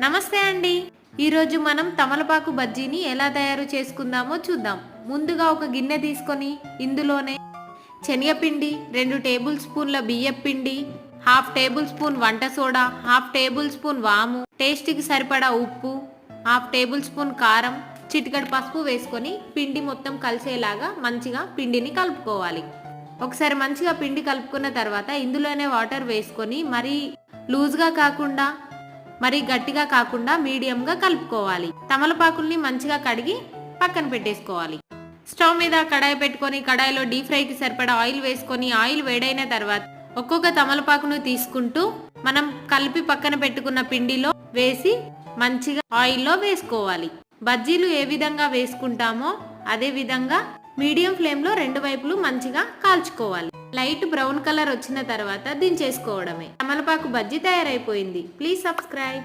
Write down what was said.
నమస్తే అండి. ఈరోజు మనం తమలపాకు బజ్జీని ఎలా తయారు చేసుకుందామో చూద్దాం. ముందుగా ఒక గిన్నె తీసుకొని ఇందులోనే శనగపిండి, 2 టేబుల్ స్పూన్ల బియ్యపిండి, హాఫ్ టేబుల్ స్పూన్ వంట సోడా, హాఫ్ టేబుల్ స్పూన్ వాము, టేస్ట్కి సరిపడా ఉప్పు, హాఫ్ టేబుల్ స్పూన్ కారం, చిటికెడు పసుపు వేసుకొని పిండి మొత్తం కలిసేలాగా మంచిగా పిండిని కలుపుకోవాలి. ఒకసారి మంచిగా పిండి కలుపుకున్న తర్వాత ఇందులోనే వాటర్ వేసుకొని మరీ లూజ్గా కాకుండా మరి గట్టిగా కాకుండా మీడియంగా కలుపుకోవాలి. తమలపాకుల్ని మంచిగా కడిగి పక్కన పెట్టేసుకోవాలి. స్టవ్ మీద కడాయి పెట్టుకొని కడాయిలో డీప్ ఫ్రైకి సరిపడా ఆయిల్ వేసుకొని ఆయిల్ వేడైన తర్వాత ఒక్కొక్క తమలపాకును తీసుకుంటూ మనం కలిపి పక్కన పెట్టుకున్న పిండిలో వేసి మంచిగా ఆయిల్లో వేసుకోవాలి. బజ్జీలు ఏ విధంగా వేసుకుంటామో అదే విధంగా మీడియం ఫ్లేమ్లో 2 వైపులు మంచిగా కాల్చుకోవాలి. లైట్ బ్రౌన్ కలర్ వచ్చిన తర్వాత దించేసుకోవడమే. తమలపాకు బజ్జీ తయారైపోయింది. Please subscribe.